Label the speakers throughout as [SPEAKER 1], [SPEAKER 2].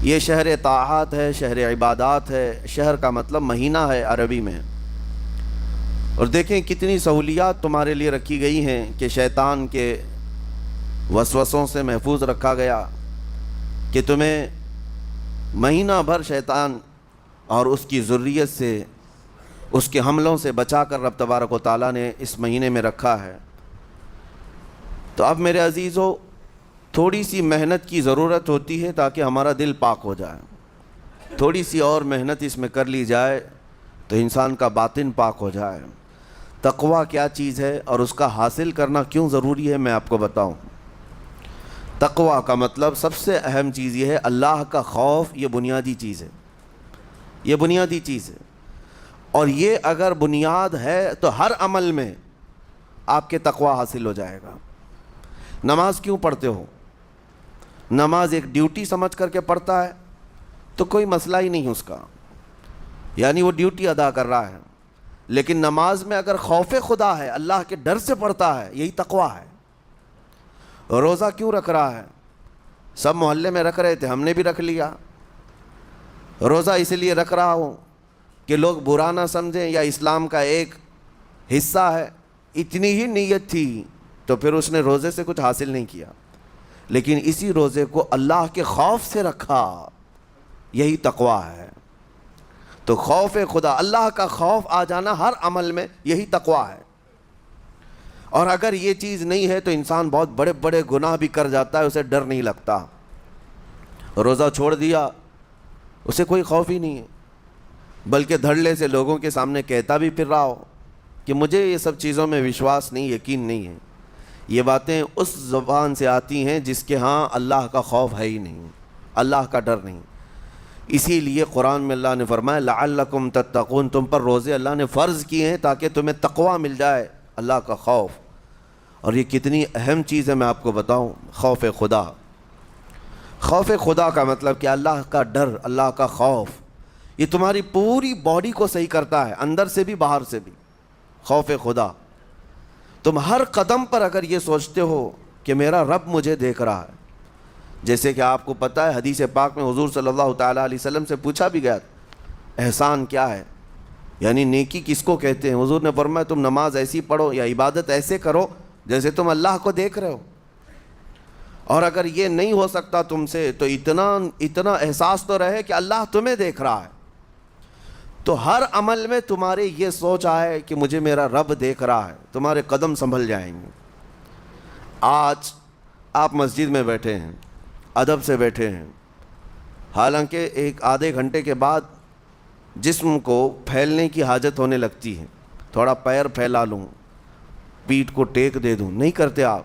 [SPEAKER 1] یہ شہر طاعات ہے، شہر عبادات ہے، شہر کا مطلب مہینہ ہے عربی میں۔ اور دیکھیں کتنی سہولیات تمہارے لیے رکھی گئی ہیں کہ شیطان کے وسوسوں سے محفوظ رکھا گیا، کہ تمہیں مہینہ بھر شیطان اور اس کی ذریت سے، اس کے حملوں سے بچا کر رب تبارک و تعالیٰ نے اس مہینے میں رکھا ہے۔ تو اب میرے عزیزو، تھوڑی سی محنت کی ضرورت ہوتی ہے تاکہ ہمارا دل پاک ہو جائے۔ تھوڑی سی اور محنت اس میں کر لی جائے تو انسان کا باطن پاک ہو جائے۔ تقویٰ کیا چیز ہے اور اس کا حاصل کرنا کیوں ضروری ہے، میں آپ کو بتاؤں۔ تقویٰ کا مطلب سب سے اہم چیز یہ ہے، اللہ کا خوف۔ یہ بنیادی چیز ہے، یہ بنیادی چیز ہے، اور یہ اگر بنیاد ہے تو ہر عمل میں آپ کے تقویٰ حاصل ہو جائے گا۔ نماز کیوں پڑھتے ہو؟ نماز ایک ڈیوٹی سمجھ کر کے پڑھتا ہے تو کوئی مسئلہ ہی نہیں اس کا، یعنی وہ ڈیوٹی ادا کر رہا ہے۔ لیکن نماز میں اگر خوف خدا ہے، اللہ کے ڈر سے پڑھتا ہے، یہی تقویٰ ہے۔ روزہ کیوں رکھ رہا ہے؟ سب محلے میں رکھ رہے تھے، ہم نے بھی رکھ لیا۔ روزہ اس لیے رکھ رہا ہوں کہ لوگ برا نہ سمجھیں یا اسلام کا ایک حصہ ہے، اتنی ہی نیت تھی تو پھر اس نے روزے سے کچھ حاصل نہیں کیا، لیکن اسی روزے کو اللہ کے خوف سے رکھا، یہی تقویٰ ہے۔ تو خوف خدا، اللہ کا خوف آ جانا ہر عمل میں، یہی تقویٰ ہے۔ اور اگر یہ چیز نہیں ہے تو انسان بہت بڑے بڑے گناہ بھی کر جاتا ہے، اسے ڈر نہیں لگتا۔ روزہ چھوڑ دیا، اسے کوئی خوف ہی نہیں ہے، بلکہ دھڑلے سے لوگوں کے سامنے کہتا بھی پھر رہا ہو کہ مجھے یہ سب چیزوں میں وشواس نہیں، یقین نہیں ہے۔ یہ باتیں اس زبان سے آتی ہیں جس کے ہاں اللہ کا خوف ہے ہی نہیں، اللہ کا ڈر نہیں۔ اسی لیے قرآن میں اللہ نے فرمایا لعلکم تتقون، تم پر روزے اللہ نے فرض کیے ہیں تاکہ تمہیں تقویٰ مل جائے، اللہ کا خوف۔ اور یہ کتنی اہم چیز ہے میں آپ کو بتاؤں، خوف خدا۔ خوف خدا کا مطلب کہ اللہ کا ڈر، اللہ کا خوف، یہ تمہاری پوری باڈی کو صحیح کرتا ہے، اندر سے بھی باہر سے بھی۔ خوف خدا، تم ہر قدم پر اگر یہ سوچتے ہو کہ میرا رب مجھے دیکھ رہا ہے، جیسے کہ آپ کو پتہ ہے حدیث پاک میں حضور صلی اللہ تعالیٰ علیہ وسلم سے پوچھا بھی گیا احسان کیا ہے، یعنی نیکی کس کو کہتے ہیں؟ حضور نے فرمایا تم نماز ایسی پڑھو یا عبادت ایسے کرو جیسے تم اللہ کو دیکھ رہے ہو۔ اور اگر یہ نہیں ہو سکتا تم سے تو اتنا احساس تو رہے کہ اللہ تمہیں دیکھ رہا ہے، تو ہر عمل میں تمہارے یہ سوچ آئے کہ مجھے میرا رب دیکھ رہا ہے، تمہارے قدم سنبھل جائیں گے۔ آج آپ مسجد میں بیٹھے ہیں، ادب سے بیٹھے ہیں، حالانکہ ایک آدھے گھنٹے کے بعد جسم کو پھیلنے کی حاجت ہونے لگتی ہے، تھوڑا پیر پھیلا لوں، پیٹھ کو ٹیک دے دوں، نہیں کرتے آپ،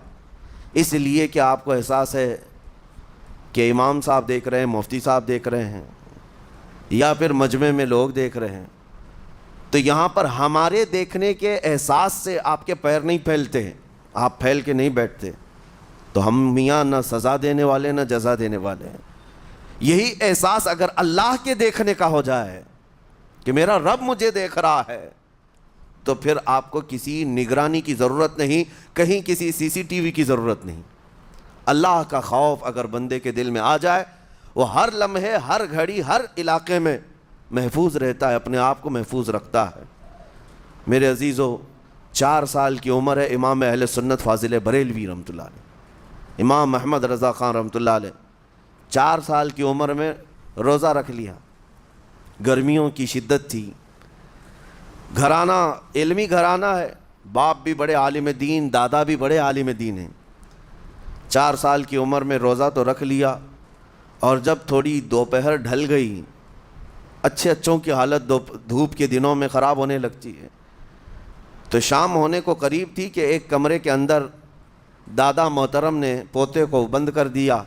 [SPEAKER 1] اس لیے کہ آپ کو احساس ہے کہ امام صاحب دیکھ رہے ہیں، مفتی صاحب دیکھ رہے ہیں، یا پھر مجمع میں لوگ دیکھ رہے ہیں۔ تو یہاں پر ہمارے دیکھنے کے احساس سے آپ کے پیر نہیں پھیلتے ہیں، آپ پھیل کے نہیں بیٹھتے۔ تو ہم میاں نہ سزا دینے والے نہ جزا دینے والے ہیں۔ یہی احساس اگر اللہ کے دیکھنے کا ہو جائے کہ میرا رب مجھے دیکھ رہا ہے، تو پھر آپ کو کسی نگرانی کی ضرورت نہیں، کہیں کسی CCTV کی ضرورت نہیں۔ اللہ کا خوف اگر بندے کے دل میں آ جائے، وہ ہر لمحے، ہر گھڑی، ہر علاقے میں محفوظ رہتا ہے، اپنے آپ کو محفوظ رکھتا ہے۔ میرے عزیزو، 4 سال کی عمر ہے امام اہل سنت فاضل بریلوی رحمۃ اللہ علیہ، امام محمد رضا خان رحمۃ اللہ علیہ، 4 سال کی عمر میں روزہ رکھ لیا۔ گرمیوں کی شدت تھی، گھرانہ علمی گھرانہ ہے، باپ بھی بڑے عالم دین، دادا بھی بڑے عالم دین ہیں۔ 4 سال کی عمر میں روزہ تو رکھ لیا، اور جب تھوڑی دوپہر ڈھل گئی، اچھوں کی حالت دھوپ کے دنوں میں خراب ہونے لگتی ہے، تو شام ہونے کو قریب تھی کہ ایک کمرے کے اندر دادا محترم نے پوتے کو بند کر دیا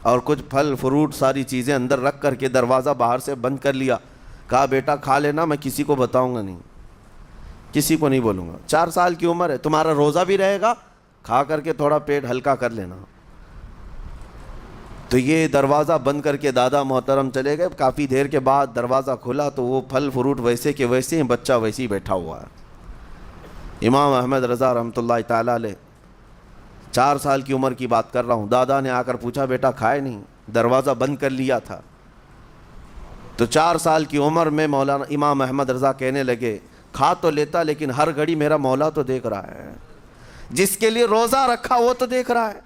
[SPEAKER 1] اور کچھ پھل فروٹ ساری چیزیں اندر رکھ کر کے دروازہ باہر سے بند کر لیا۔ کہا بیٹا کھا لینا، میں کسی کو بتاؤں گا نہیں، کسی کو نہیں بولوں گا، 4 سال کی عمر ہے، تمہارا روزہ بھی رہے گا، کھا کر کے تھوڑا پیٹ ہلکا کر لینا۔ تو یہ دروازہ بند کر کے دادا محترم چلے گئے۔ کافی دیر کے بعد دروازہ کھلا تو وہ پھل فروٹ ویسے کے ویسے ہیں، بچہ ویسے ہی بیٹھا ہوا ہے۔ امام احمد رضا رحمۃ اللہ تعالیٰ علیہ، 4 سال کی عمر کی بات کر رہا ہوں، دادا نے آ کر پوچھا بیٹا کھائے نہیں؟ دروازہ بند کر لیا تھا. تو 4 سال کی عمر میں مولانا امام احمد رضا کہنے لگے کھا تو لیتا لیکن ہر گھڑی میرا مولا تو دیکھ رہا ہے, جس کے لیے روزہ رکھا وہ تو دیکھ رہا ہے.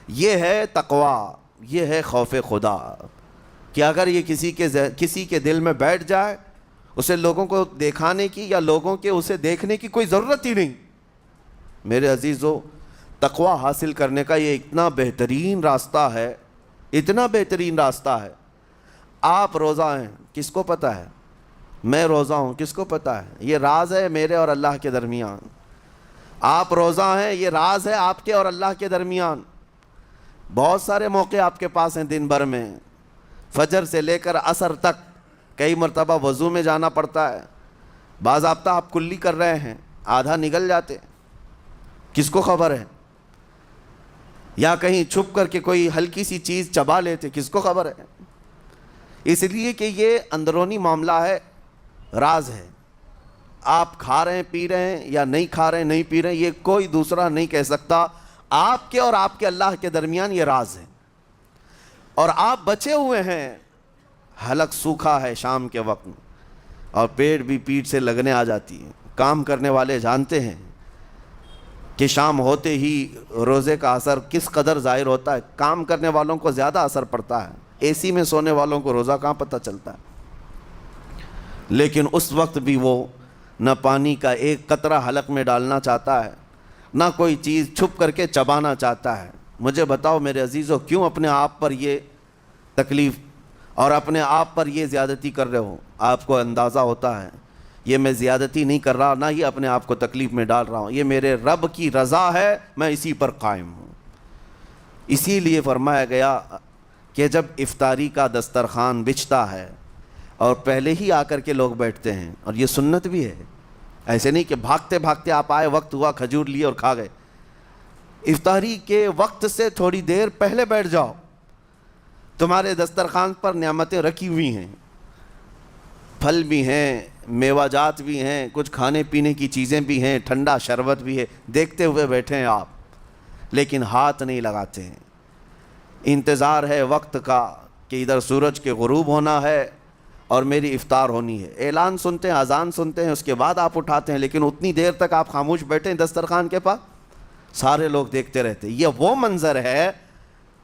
[SPEAKER 1] یہ ہے تقویٰ, یہ ہے خوف خدا, کہ اگر یہ کسی کے دل میں بیٹھ جائے اسے لوگوں کو دکھانے کی یا لوگوں کے اسے دیکھنے کی کوئی ضرورت ہی نہیں. میرے عزیزو, تقویٰ حاصل کرنے کا یہ اتنا بہترین راستہ ہے, اتنا بہترین راستہ ہے. آپ روزہ ہیں, کس کو پتہ ہے؟ میں روزہ ہوں, کس کو پتہ ہے؟ یہ راز ہے میرے اور اللہ کے درمیان. آپ روزہ ہیں, یہ راز ہے آپ کے اور اللہ کے درمیان. بہت سارے موقع آپ کے پاس ہیں دن بھر میں, فجر سے لے کر عصر تک کئی مرتبہ وضو میں جانا پڑتا ہے. باضابطہ آپ کلی کر رہے ہیں, آدھا نگل جاتے, کس کو خبر ہے؟ یا کہیں چھپ کر کے کوئی ہلکی سی چیز چبا لیتے, کس کو خبر ہے؟ اس لیے کہ یہ اندرونی معاملہ ہے, راز ہے. آپ کھا رہے ہیں, پی رہے ہیں یا نہیں کھا رہے ہیں, نہیں پی رہے ہیں, یہ کوئی دوسرا نہیں کہہ سکتا. آپ کے اور آپ کے اللہ کے درمیان یہ راز ہے. اور آپ بچے ہوئے ہیں, حلق سوکھا ہے شام کے وقت میں, اور پیٹ بھی پیٹ سے لگنے آ جاتی ہے. کام کرنے والے جانتے ہیں کہ شام ہوتے ہی روزے کا اثر کس قدر ظاہر ہوتا ہے. کام کرنے والوں کو زیادہ اثر پڑتا ہے, اے سی میں سونے والوں کو روزہ کہاں پتہ چلتا ہے. لیکن اس وقت بھی وہ نہ پانی کا ایک قطرہ حلق میں ڈالنا چاہتا ہے, نہ کوئی چیز چھپ کر کے چبانا چاہتا ہے. مجھے بتاؤ میرے عزیزو, کیوں اپنے آپ پر یہ تکلیف اور اپنے آپ پر یہ زیادتی کر رہے ہو؟ آپ کو اندازہ ہوتا ہے یہ میں زیادتی نہیں کر رہا, نہ یہ اپنے آپ کو تکلیف میں ڈال رہا ہوں, یہ میرے رب کی رضا ہے, میں اسی پر قائم ہوں. اسی لیے فرمایا گیا کہ جب افطاری کا دسترخوان بچھتا ہے اور پہلے ہی آ کر کے لوگ بیٹھتے ہیں, اور یہ سنت بھی ہے, ایسے نہیں کہ بھاگتے بھاگتے آپ آئے, وقت ہوا کھجور لیے اور کھا گئے. افطاری کے وقت سے تھوڑی دیر پہلے بیٹھ جاؤ, تمہارے دسترخوان پر نعمتیں رکھی ہوئی ہیں, پھل بھی ہیں, میوہ جات بھی ہیں, کچھ کھانے پینے کی چیزیں بھی ہیں, ٹھنڈا شربت بھی ہے, دیکھتے ہوئے بیٹھے ہیں آپ, لیکن ہاتھ نہیں لگاتے ہیں. انتظار ہے وقت کا کہ ادھر سورج کے غروب ہونا ہے اور میری افطار ہونی ہے. اعلان سنتے ہیں, اذان سنتے ہیں, اس کے بعد آپ اٹھاتے ہیں, لیکن اتنی دیر تک آپ خاموش بیٹھے ہیں دسترخوان کے پاس, سارے لوگ دیکھتے رہتے. یہ وہ منظر ہے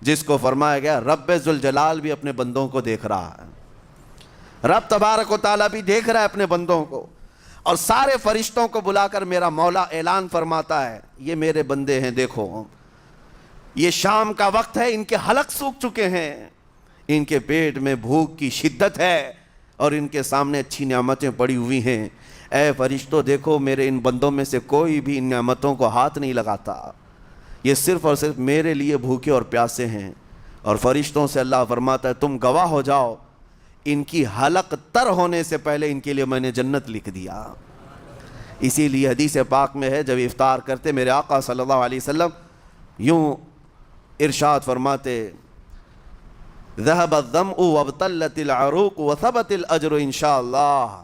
[SPEAKER 1] جس کو فرمایا گیا رب ذوالجلال بھی اپنے بندوں کو دیکھ رہا ہے, رب تبارک و تعالیٰ بھی دیکھ رہا ہے اپنے بندوں کو. اور سارے فرشتوں کو بلا کر میرا مولا اعلان فرماتا ہے, یہ میرے بندے ہیں, دیکھو یہ شام کا وقت ہے, ان کے حلق سوکھ چکے ہیں, ان کے پیٹ میں بھوک کی شدت ہے, اور ان کے سامنے اچھی نعمتیں پڑی ہوئی ہیں. اے فرشتوں دیکھو, میرے ان بندوں میں سے کوئی بھی ان نعمتوں کو ہاتھ نہیں لگاتا, یہ صرف اور صرف میرے لیے بھوکے اور پیاسے ہیں. اور فرشتوں سے اللہ فرماتا ہے تم گواہ ہو جاؤ, ان کی حلق تر ہونے سے پہلے ان کے لیے میں نے جنت لکھ دیا. اسی لیے حدیث پاک میں ہے, جب افطار کرتے میرے آقا صلی اللہ علیہ وسلم یوں ارشاد فرماتے, ذهب الظمأ وابتلت العروق وثبت الاجر انشاءاللہ.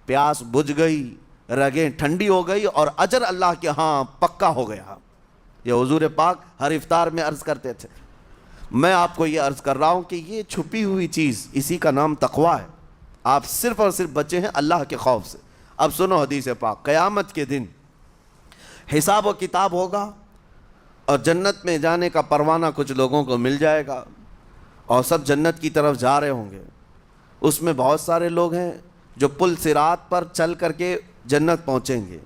[SPEAKER 1] پیاس بجھ گئی, رگیں ٹھنڈی ہو گئی, اور اجر اللہ کے ہاں پکا ہو گیا. یہ حضور پاک ہر افطار میں عرض کرتے تھے. میں آپ کو یہ عرض کر رہا ہوں کہ یہ چھپی ہوئی چیز, اسی کا نام تقویٰ ہے. آپ صرف اور صرف بچے ہیں اللہ کے خوف سے. اب سنو حدیث پاک, قیامت کے دن حساب و کتاب ہوگا, اور جنت میں جانے کا پروانہ کچھ لوگوں کو مل جائے گا, اور سب جنت کی طرف جا رہے ہوں گے. اس میں بہت سارے لوگ ہیں جو پل صراط پر چل کر کے جنت پہنچیں گے.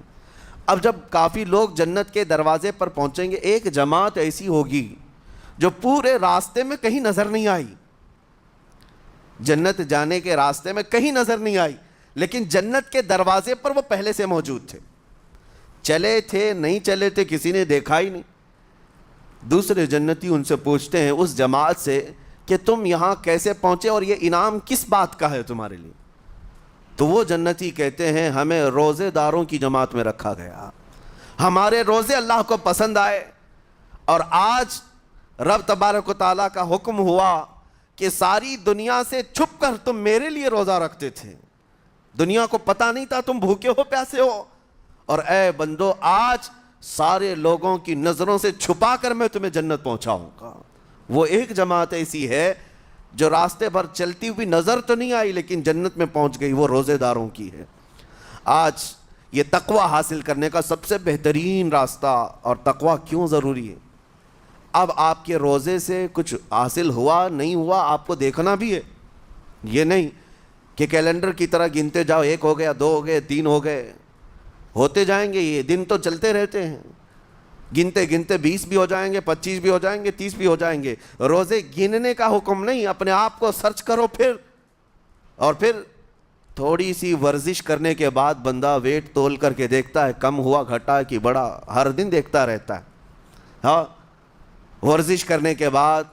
[SPEAKER 1] اب جب کافی لوگ جنت کے دروازے پر پہنچیں گے, ایک جماعت ایسی ہوگی جو پورے راستے میں کہیں نظر نہیں آئی, جنت جانے کے راستے میں کہیں نظر نہیں آئی, لیکن جنت کے دروازے پر وہ پہلے سے موجود تھے. چلے تھے نہیں چلے تھے کسی نے دیکھا ہی نہیں. دوسرے جنتی ان سے پوچھتے ہیں اس جماعت سے کہ تم یہاں کیسے پہنچے, اور یہ انعام کس بات کا ہے تمہارے لیے؟ تو وہ جنتی کہتے ہیں ہمیں روزے داروں کی جماعت میں رکھا گیا, ہمارے روزے اللہ کو پسند آئے, اور آج رب تبارک و تعالیٰ کا حکم ہوا کہ ساری دنیا سے چھپ کر تم میرے لیے روزہ رکھتے تھے, دنیا کو پتہ نہیں تھا تم بھوکے ہو پیاسے ہو, اور اے بندو آج سارے لوگوں کی نظروں سے چھپا کر میں تمہیں جنت پہنچاؤں گا. وہ ایک جماعت ایسی ہے جو راستے پر چلتی ہوئی نظر تو نہیں آئی لیکن جنت میں پہنچ گئی، وہ روزے داروں کی ہے۔ آج یہ تقوی حاصل کرنے کا سب سے بہترین راستہ، اور تقوی کیوں ضروری ہے، اب آپ کے روزے سے کچھ حاصل ہوا نہیں ہوا آپ کو دیکھنا بھی ہے، یہ نہیں کہ کیلنڈر کی طرح گنتے جاؤ، 1 ہو گیا، 2 ہو گئے، 3 ہو گئے، ہوتے جائیں گے، یہ دن تو چلتے رہتے ہیں، گنتے گنتے 20 بھی ہو جائیں گے، 25 بھی ہو جائیں گے، 30 بھی ہو جائیں گے۔ روزے گننے کا حکم نہیں، اپنے آپ کو سرچ کرو پھر تھوڑی سی ورزش کرنے کے بعد بندہ ویٹ تول کر کے دیکھتا ہے کم ہوا گھٹا کہ بڑا، ہر دن دیکھتا رہتا ہے۔ ہاں، ورزش کرنے کے بعد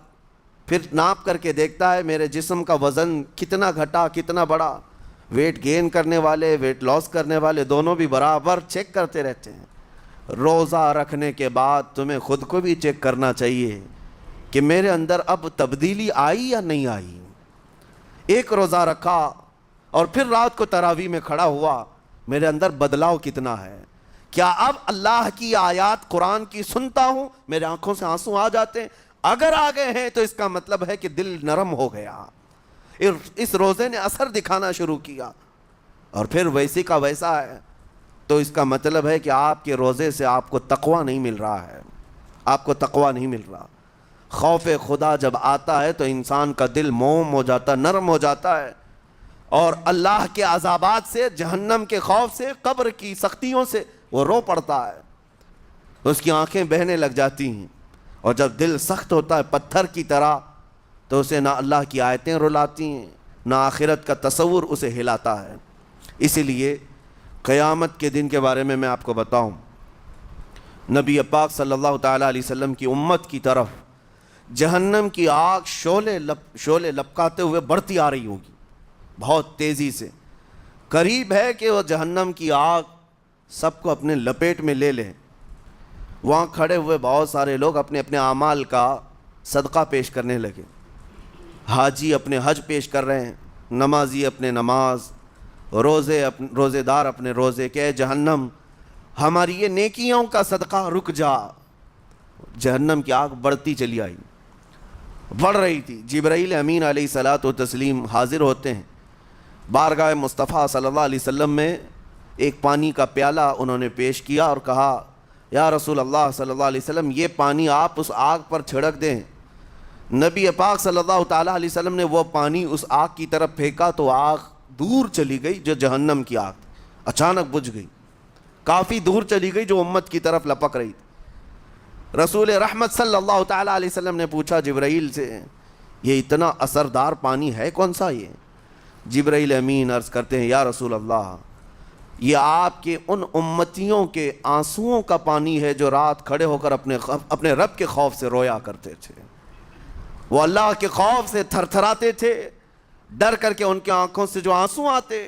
[SPEAKER 1] پھر ناپ کر کے دیکھتا ہے میرے جسم کا وزن کتنا گھٹا کتنا بڑا۔ ویٹ گین کرنے والے ویٹ لاس کرنے والے دونوں بھی برابر چیک کرتے رہتے ہیں۔ روزہ رکھنے کے بعد تمہیں خود کو بھی چیک کرنا چاہیے کہ میرے اندر اب تبدیلی آئی یا نہیں آئی۔ ایک روزہ رکھا اور پھر رات کو تراویح میں کھڑا ہوا، میرے اندر بدلاؤ کتنا ہے؟ کیا اب اللہ کی آیات قرآن کی سنتا ہوں، میرے آنکھوں سے آنسو آ جاتے ہیں؟ اگر آ گئے ہیں تو اس کا مطلب ہے کہ دل نرم ہو گیا، اس روزے نے اثر دکھانا شروع کیا، اور پھر ویسی کا ویسا ہے، تو اس کا مطلب ہے کہ آپ کے روزے سے آپ کو تقوی نہیں مل رہا ہے، آپ کو تقوی نہیں مل رہا۔ خوف خدا جب آتا ہے تو انسان کا دل موم ہو جاتا، نرم ہو جاتا ہے، اور اللہ کے عذابات سے، جہنم کے خوف سے، قبر کی سختیوں سے وہ رو پڑتا ہے، اس کی آنکھیں بہنے لگ جاتی ہیں، اور جب دل سخت ہوتا ہے پتھر کی طرح تو اسے نہ اللہ کی آیتیں رلاتی ہیں نہ آخرت کا تصور اسے ہلاتا ہے۔ اسی لیے قیامت کے دن کے بارے میں آپ کو بتاؤں، نبی پاک صلی اللہ تعالیٰ علیہ وسلم کی امت کی طرف جہنم کی آگ شعلے لپکاتے ہوئے بڑھتی آ رہی ہوگی بہت تیزی سے، قریب ہے کہ وہ جہنم کی آگ سب کو اپنے لپیٹ میں لے لیں۔ وہاں کھڑے ہوئے بہت سارے لوگ اپنے اپنے اعمال کا صدقہ پیش کرنے لگے، حاجی اپنے حج پیش کر رہے ہیں، نمازی اپنے نماز، روزے دار اپنے روزے، کہ اے جہنم ہماری یہ نیکیوں کا صدقہ رک جا۔ جہنم کی آگ بڑھتی چلی آئی، بڑھ رہی تھی۔ جبرائیل امین علیہ الصلاۃ والتسلیم حاضر ہوتے ہیں بارگاہ مصطفیٰ صلی اللہ علیہ وسلم میں، ایک پانی کا پیالہ انہوں نے پیش کیا اور کہا یا رسول اللہ صلی اللہ علیہ وسلم یہ پانی آپ اس آگ پر چھڑک دیں۔ نبی پاک صلی اللہ تعالیٰ علیہ وسلم نے وہ پانی اس آگ کی طرف پھینکا تو آگ دور چلی گئی، جو جہنم کی آگ اچانک بجھ گئی، کافی دور چلی گئی جو امت کی طرف لپک رہی تھی۔ رسول رحمت صلی اللہ تعالیٰ علیہ وسلم نے پوچھا جبرائیل سے یہ اتنا اثردار پانی ہے کون سا؟ یہ جبرائیل امین عرض کرتے ہیں یا رسول اللہ یہ آپ کے ان امتیوں کے آنسوؤں کا پانی ہے جو رات کھڑے ہو کر اپنے رب کے خوف سے رویا کرتے تھے، وہ اللہ کے خوف سے تھر تھراتے تھے، ڈر کر کے ان کے آنکھوں سے جو آنسو آتے۔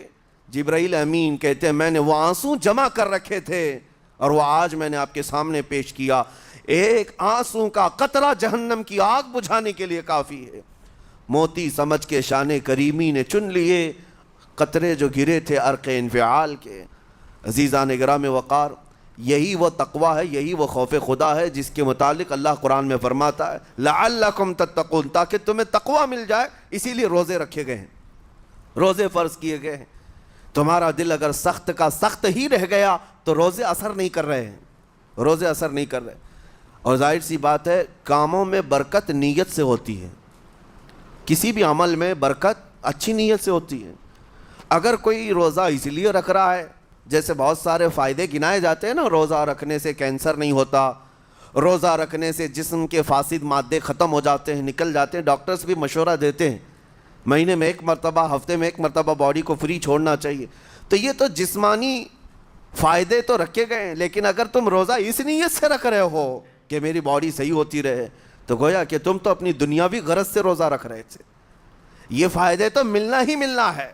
[SPEAKER 1] جبرائیل امین کہتے ہیں میں نے وہ آنسو جمع کر رکھے تھے اور وہ آج میں نے آپ کے سامنے پیش کیا۔ ایک آنسو کا قطرہ جہنم کی آگ بجھانے کے لیے کافی ہے۔ موتی سمجھ کے شان کریمی نے چن لیے قطرے جو گرے تھے عرق انفعال کے۔ عزیزان گرام وقار، یہی وہ تقوی ہے، یہی وہ خوف خدا ہے جس کے متعلق اللہ قرآن میں فرماتا ہے لعلکم تتقون، تاکہ تمہیں تقوی مل جائے، اسی لیے روزے رکھے گئے ہیں، روزے فرض کیے گئے ہیں۔ تمہارا دل اگر سخت کا سخت ہی رہ گیا تو روزے اثر نہیں کر رہے ہیں، روزے اثر نہیں کر رہے۔ اور ظاہر سی بات ہے کاموں میں برکت نیت سے ہوتی ہے، کسی بھی عمل میں برکت اچھی نیت سے ہوتی ہے۔ اگر کوئی روزہ اس لیے رکھ رہا ہے، جیسے بہت سارے فائدے گنائے جاتے ہیں نا، روزہ رکھنے سے کینسر نہیں ہوتا، روزہ رکھنے سے جسم کے فاسد مادے ختم ہو جاتے ہیں، نکل جاتے ہیں، ڈاکٹرز بھی مشورہ دیتے ہیں مہینے میں 1 مرتبہ، ہفتے میں 1 مرتبہ باڈی کو فری چھوڑنا چاہیے۔ تو یہ تو جسمانی فائدے تو رکھے گئے ہیں، لیکن اگر تم روزہ اس نیت سے رکھ رہے ہو کہ میری باڈی صحیح ہوتی رہے تو گویا کہ تم تو اپنی دنیاوی غرض سے روزہ رکھ رہے تھے۔ یہ فائدے تو ملنا ہی ملنا ہے،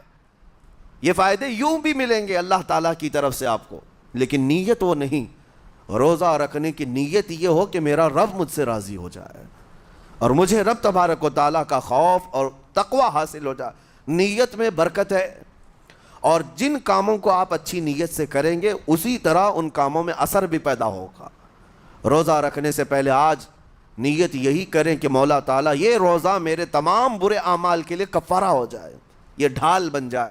[SPEAKER 1] یہ فائدے یوں بھی ملیں گے اللہ تعالیٰ کی طرف سے آپ کو، لیکن نیت وہ نہیں۔ روزہ رکھنے کی نیت یہ ہو کہ میرا رب مجھ سے راضی ہو جائے اور مجھے رب تبارک و تعالیٰ کا خوف اور تقوی حاصل ہو جائے۔ نیت میں برکت ہے، اور جن کاموں کو آپ اچھی نیت سے کریں گے اسی طرح ان کاموں میں اثر بھی پیدا ہوگا۔ روزہ رکھنے سے پہلے آج نیت یہی کریں کہ مولا تعالیٰ یہ روزہ میرے تمام برے اعمال کے لیے کفارہ ہو جائے، یہ ڈھال بن جائے۔